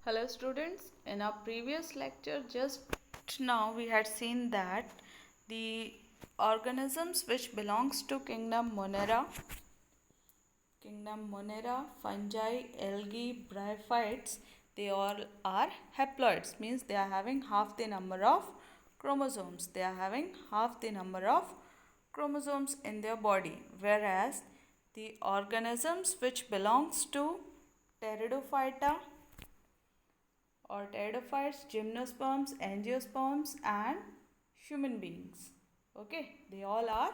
Hello students, in our previous lecture just now we had seen that the organisms which belongs to kingdom Monera, fungi, algae, bryophytes, they all are haploids, means they are having half the number of chromosomes. They are having half the number of chromosomes in their body, whereas the organisms which belongs to pteridophyta or pteridophytes, gymnosperms, angiosperms and human beings. Okay, they all are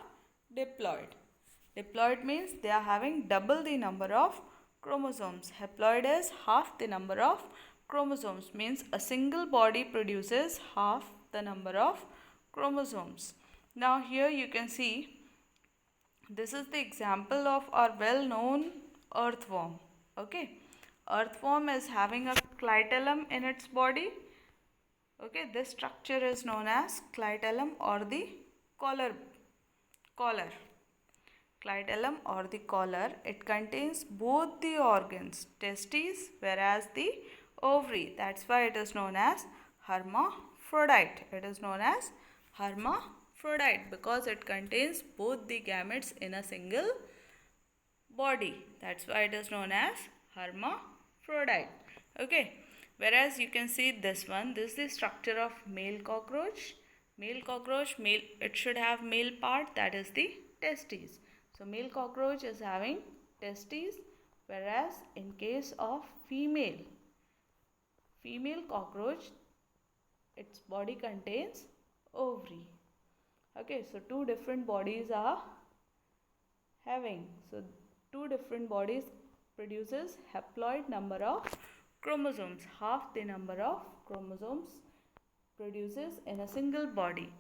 diploid. Diploid means they are having double the number of chromosomes. Haploid is half the number of chromosomes, means a single body produces half the number of chromosomes. Now here you can see this is the example of our well known earthworm. Okay, earthworm is having a clitellum in its body. Okay, this structure is known as clitellum or the collar. Clitellum or the collar, it contains both the organs, testes whereas the ovary. That's why it is known as hermaphrodite. It is known as hermaphrodite because it contains both the gametes in a single body. That's why it is known as hermaphrodite. Okay, whereas you can see this one, this is the structure of male cockroach. Male, it should have male part, that is the testes. So male cockroach is having testes, whereas in case of female cockroach, its body contains ovary. Okay, so two different bodies are having. So two different bodies produces haploid number of chromosomes. Half the number of chromosomes produces in a single body.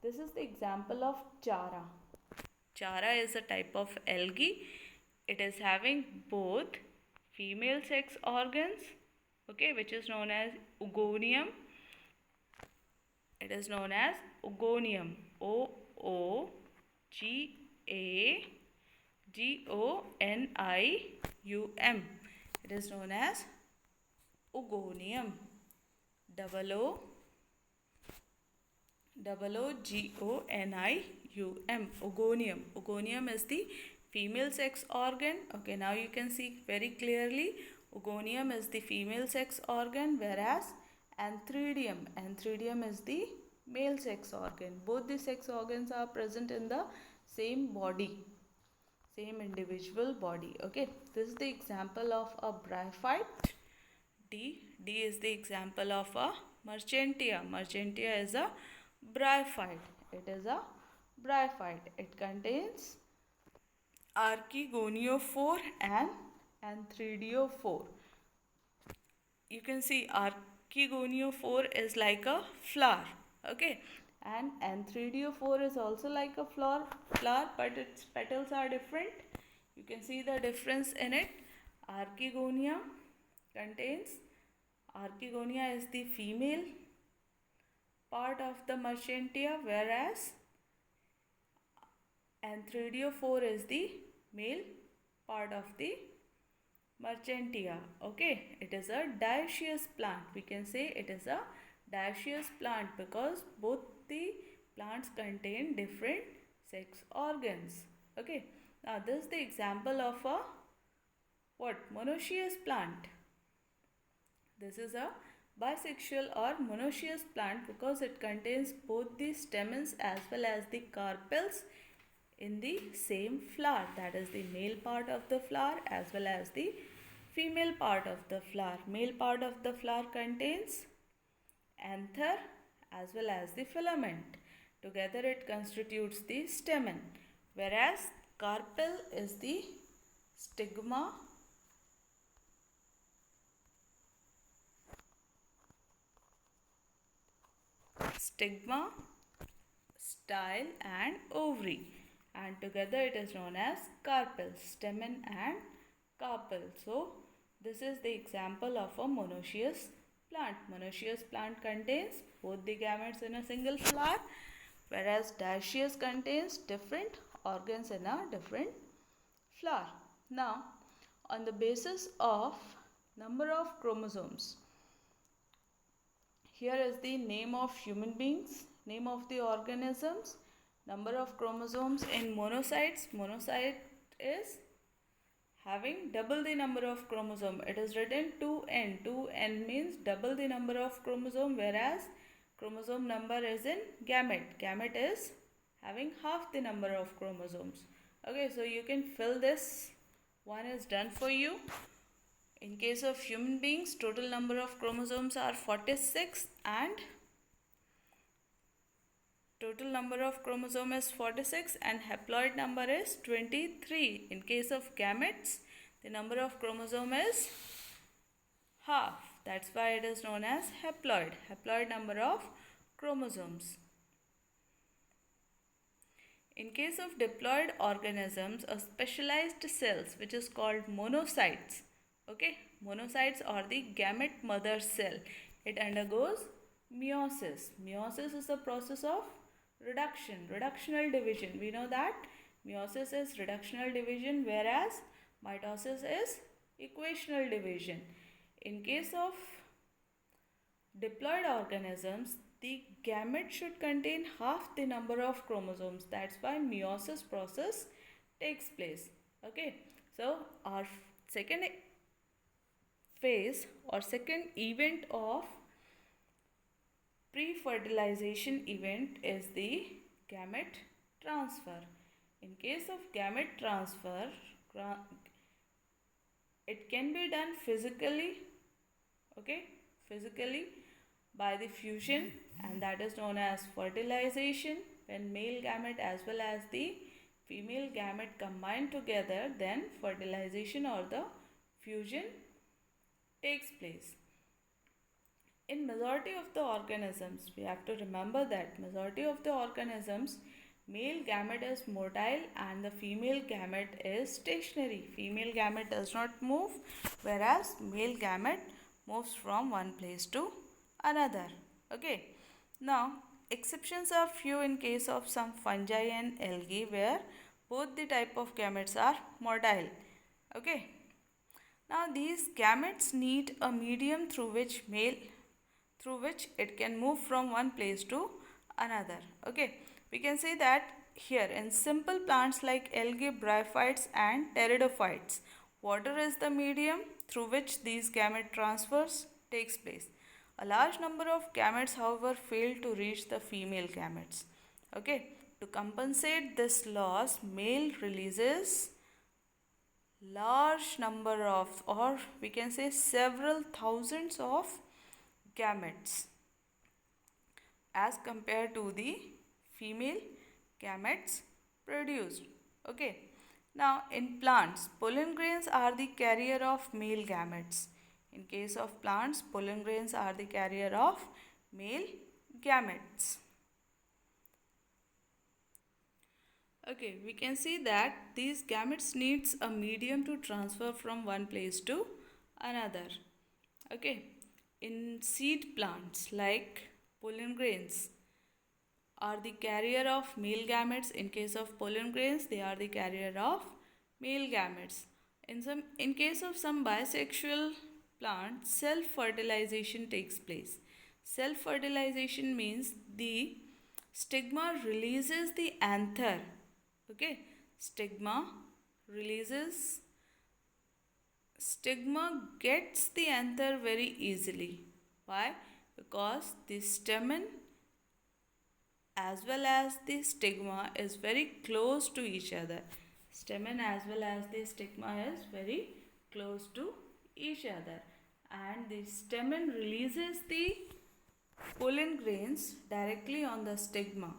This is the example of chara. Chara is a type of algae. It is having both female sex organs, okay, which is known as oogonium. It is known as oogonium. OOGAGONIUM. It is known as oogonium. OOGONIUM. Oogonium. Oogonium is the female sex organ. Okay, now you can see very clearly. Oogonium is the female sex organ, whereas Anthridium is the male sex organ. Both the sex organs are present in the same body, same individual body. Okay, this is the example of a bryophyte. D is the example of a Merchantia. Merchantia is a bryophyte. It is a bryophyte. It contains archegoniophore and anthridiophore. You can see archegoniophore is like a flower. Okay, and anthridiophore is also like a flower, but its petals are different. You can see the difference in it. Archegonia is the female part of the Merchantia, whereas anthridiophore is the male part of the Merchantia. Okay, it is a dioecious plant. We can say it is a dioecious plant because both the plants contain different sex organs. Okay, now this is the example of a monoecious plant. This is a bisexual or monoecious plant because it contains both the stamens as well as the carpels in the same flower. That is the male part of the flower as well as the female part of the flower. Male part of the flower contains anther as well as the filament. Together it constitutes the stamen, whereas carpel is the stigma, style and ovary, and together it is known as carpel, stamen and carpel. So this is the example of a monoecious plant. Monoecious plant contains both the gametes in a single flower, whereas dioecious contains different organs in a different flower. Now, on the basis of number of chromosomes, here is the name of human beings, name of the organisms, number of chromosomes in monocytes. Monocyte is having double the number of chromosome. It is written 2n. 2n means double the number of chromosome, whereas chromosome number is in gamete. Gamete is having half the number of chromosomes. Okay, so you can fill this. One is done for you. In case of human beings, total number of chromosomes are 46 and total number of chromosome is 46 and haploid number is 23. In case of gametes, the number of chromosome is half. That's why it is known as haploid. Haploid number of chromosomes. In case of diploid organisms, a specialized cells which is called monocytes. Okay, monocytes are the gamete mother cell. It undergoes meiosis. Meiosis is the process of reduction, reductional division. We know that meiosis is reductional division, whereas mitosis is equational division. In case of diploid organisms, the gamete should contain half the number of chromosomes. That's why meiosis process takes place. Okay, so our second phase or second event of pre-fertilization event is the gamete transfer. In case of gamete transfer, it can be done physically, okay, physically by the fusion, and that is known as fertilization. When male gamete as well as the female gamete combine together, then fertilization or the fusion takes place. In majority of the organisms, we have to remember that majority of the organisms, male gamete is motile and the female gamete is stationary. Female gamete does not move, whereas male gamete moves from one place to another. Okay, now exceptions are few in case of some fungi and algae where both the type of gametes are motile. Okay, now these gametes need a medium through which it can move from one place to another. Okay, we can say that here in simple plants like algae, bryophytes and pteridophytes, water is the medium through which these gamete transfers takes place. A large number of gametes, however, fail to reach the female gametes. Okay, to compensate this loss, male releases large number of, or we can say several thousands of gametes as compared to the female gametes produced. Okay, now in plants, pollen grains are the carrier of male gametes. In case of plants, pollen grains are the carrier of male gametes. Okay, we can see that these gametes needs a medium to transfer from one place to another. Okay, in seed plants like pollen grains are the carrier of male gametes. In case of pollen grains, they are the carrier of male gametes. In case of some bisexual plants, self-fertilization takes place. Self-fertilization means the stigma releases the anther. Okay, stigma gets the anther very easily. Why? Because the stamen as well as the stigma is very close to each other. Stamen as well as the stigma is very close to each other, and the stamen releases the pollen grains directly on the stigma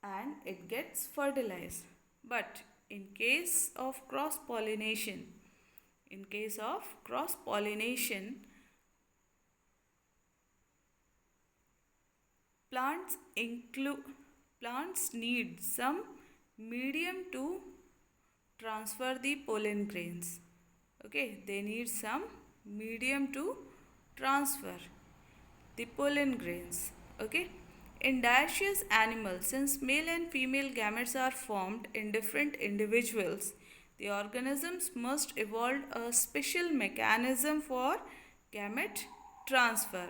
and it gets fertilized. But in case of cross pollination, plants need some medium to transfer the pollen grains. Okay, they need some medium to transfer the pollen grains. Okay, in dioecious animals, since male and female gametes are formed in different individuals, the organisms must evolve a special mechanism for gamete transfer.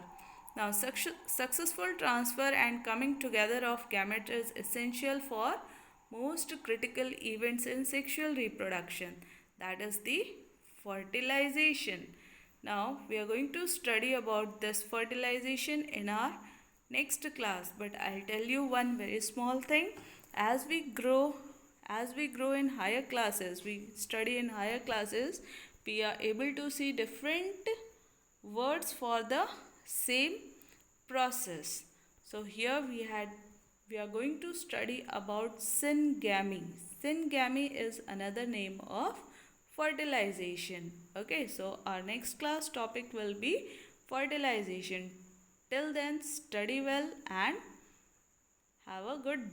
Now, successful transfer and coming together of gamete is essential for most critical events in sexual reproduction. That is the fertilization. Now, we are going to study about this fertilization in our next class. But I'll tell you one very small thing. As we grow, in higher classes, we study in higher classes, we are able to see different words for the same process. So here we are going to study about syngamy. Syngamy is another name of fertilization. Okay, so our next class topic will be fertilization. Till then, study well and have a good